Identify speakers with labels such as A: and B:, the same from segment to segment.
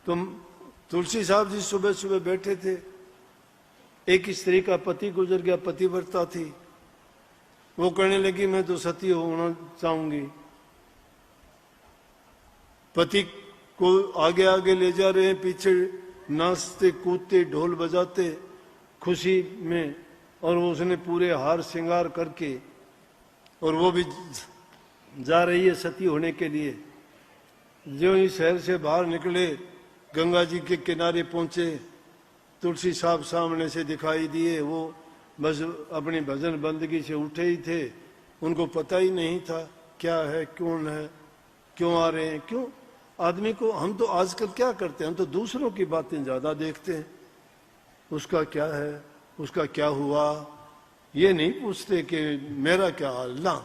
A: तो तुलसी साहब जी सुबह सुबह बैठे थे, एक स्त्री का पति गुजर गया, पतिव्रता थी, वो कहने लगी मैं तो सती होना चाहूंगी। पति को आगे आगे ले जा रहे हैं, पीछे नाचते कूदते ढोल बजाते खुशी में, और उसने पूरे हार श्रृंगार करके, और वो भी जा रही है सती होने के लिए। जो ही शहर से बाहर निकले, गंगा जी के किनारे पहुंचे, तुलसी साहब सामने से दिखाई दिए। वो बस अपनी भजन बंदगी से उठे ही थे, उनको पता ही नहीं था क्या है, कौन है, क्यों आ रहे हैं, क्यों। आदमी को हम तो आजकल क्या करते हैं, हम तो दूसरों की बातें ज्यादा देखते हैं, उसका क्या है, उसका क्या हुआ, ये नहीं पूछते कि मेरा क्या हाल। ना,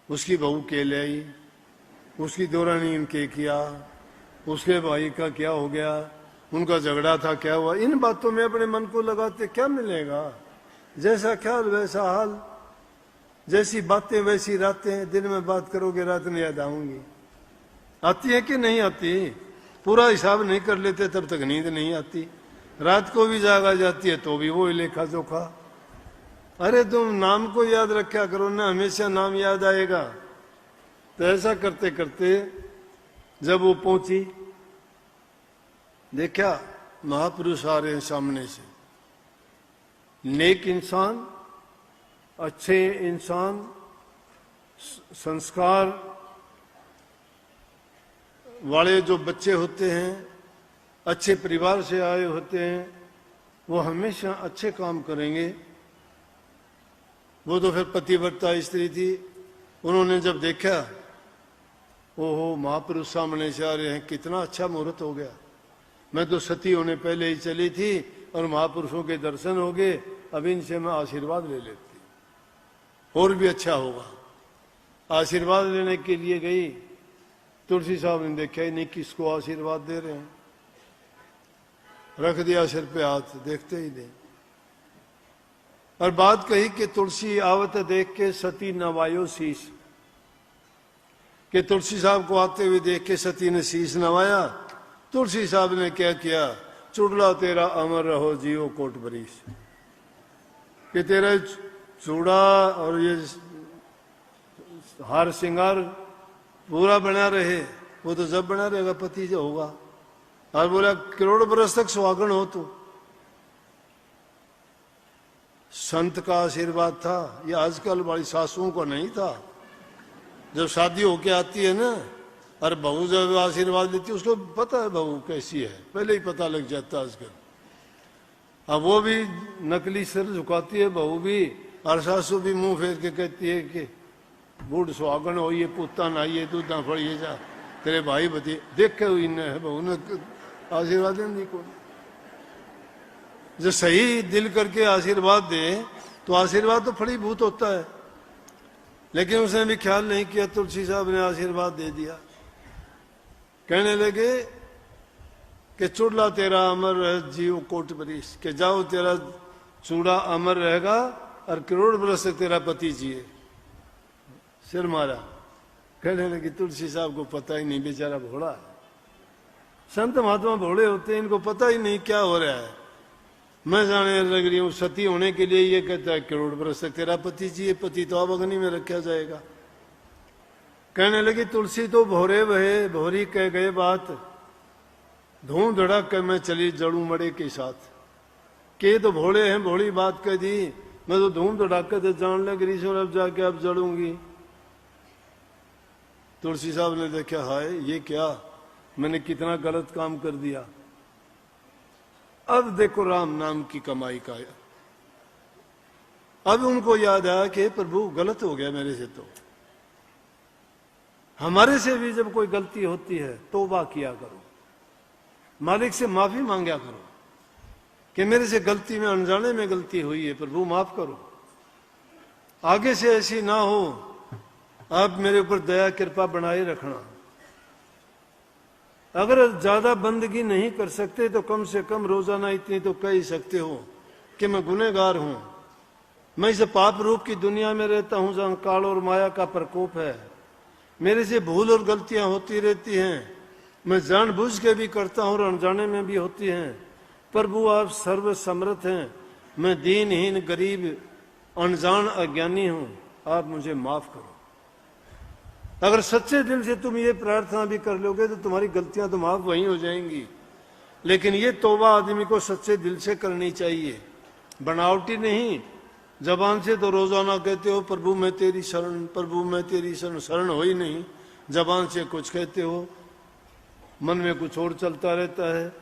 A: उसकी बहू के ले आई, उसकी दौरानी इनके किया, उसके भाई का क्या हो गया, उनका झगड़ा था क्या हुआ, इन बातों में अपने मन को लगाते क्या मिलेगा। जैसा ख्याल वैसा हाल, जैसी बातें वैसी रातें। दिन में बात करोगे रात में याद आऊंगी। आती है कि नहीं आती? पूरा हिसाब नहीं कर लेते तब तक नींद नहीं आती। रात को भी जागा जाती है तो भी वो लेखा जोखा। अरे तुम नाम को याद रखा करो ना, हमेशा नाम याद आएगा। तो ऐसा करते करते जब वो पहुंची, देखा महापुरुष आ रहे हैं सामने से, नेक इंसान, अच्छे इंसान, संस्कार वाले जो बच्चे होते हैं, अच्छे परिवार से आए होते हैं, वो हमेशा अच्छे काम करेंगे। वो तो फिर पतिव्रता स्त्री थी। उन्होंने जब देखा, ओहो महापुरुष सामने से आ रहे हैं, कितना अच्छा मुहूर्त हो गया। मैं तो सती होने पहले ही चली थी और महापुरुषों के दर्शन हो गए, अब इनसे मैं आशीर्वाद ले लेती, और भी अच्छा होगा। आशीर्वाद लेने के लिए गई, तुलसी साहब ने देखा ही नहीं किसको आशीर्वाद दे रहे हैं, रख दिया सिर पे हाथ, देखते ही नहीं। और बात कही कि तुलसी आवत देख के सती नवायो शीश, कि तुलसी साहब को आते हुए देख के सती ने शीश नवाया। तुलसी साहब ने क्या किया, चुड़ला तेरा अमर रहो जियो कोट बरीस, कि तेरा चूड़ा और ये हार श्रृंगार पूरा बना रहे। वो तो जब बना रहेगा पति जो होगा। और बोला करोड़ बरस तक सुहागन हो तू। संत का आशीर्वाद था, ये आजकल वाली सासुओं को नहीं था। जब शादी होके आती है ना, और बहू जब आशीर्वाद लेती है, उसको पता है बहू कैसी है, पहले ही पता लग जाता है आजकल। अब वो भी नकली सिर झुकाती है बहू भी, और सासू भी मुंह फेर के कहती है कि बूढ़ सुहागन हो, ये पुत्ता आइए दूध ना फड़िए जा, तेरे भाई बती देख के हुई है बहू ने आशीर्वाद नहीं को। जो सही दिल करके आशीर्वाद दे तो आशीर्वाद तो फलीभूत होता है। लेकिन उसने भी ख्याल नहीं किया, तुलसी साहब ने आशीर्वाद दे दिया। कहने लगे कि चूड़ा तेरा अमर रह जियो कोट बरीस, के जाओ तेरा चूड़ा अमर रहेगा और करोड़ बरस से तेरा पति जिए। सिर मारा। कहने लगी तुलसी साहब को पता ही नहीं, बेचारा भोला है। संत महात्मा भोले होते हैं, इनको पता ही नहीं क्या हो रहा है। मैं जाने लग रही हूं सती होने के लिए, ये कहता है करोड़ बरस से तेरा पति जिए, पति तो अब अग्नि में रखा जाएगा। कहने लगी तुलसी तो भोरे बहे भोरी कह गए बात, धूम धड़क कर मैं चली जड़ू मड़े के साथ। के तो भोले हैं, भोली बात कह दी, मैं तो धूम धड़ाके तो जान लग रही हूं, अब जाके अब जड़ूंगी। तुलसी साहब ने देखा, हाय ये क्या, मैंने कितना गलत काम कर दिया। अब देखो राम नाम की कमाई का। अब उनको याद आया कि प्रभु गलत हो गया मेरे से। तो हमारे से भी जब कोई गलती होती है तौबा किया करो, मालिक से माफी मांगा करो कि मेरे से गलती में, अनजाने में गलती हुई है, प्रभु माफ करो, आगे से ऐसी ना हो, आप मेरे ऊपर दया कृपा बनाए रखना। अगर ज्यादा बंदगी नहीं कर सकते तो कम से कम रोजाना इतनी तो कह ही सकते हो कि मैं गुनहगार हूं, मैं इस पाप रूप की दुनिया में रहता हूं जहां काल और माया का प्रकोप है, मेरे से भूल और गलतियां होती रहती हैं, मैं जानबूझ के भी करता हूँ और अनजाने में भी होती हैं। प्रभु आप सर्व समर्थ हैं, मैं दीनहीन गरीब अनजान अज्ञानी हूँ, आप मुझे माफ करो। अगर सच्चे दिल से तुम ये प्रार्थना भी कर लोगे तो तुम्हारी गलतियां तो माफ वहीं हो जाएंगी। लेकिन ये तौबा आदमी को सच्चे दिल से करनी चाहिए, बनावटी नहीं। जबान से तो रोजाना कहते हो प्रभु मैं तेरी शरण, प्रभु मैं तेरी शरण, शरण हो ही नहीं। जबान से कुछ कहते हो, मन में कुछ और चलता रहता है।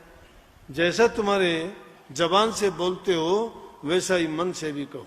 A: जैसा तुम्हारे जबान से बोलते हो वैसा ही मन से भी कहो।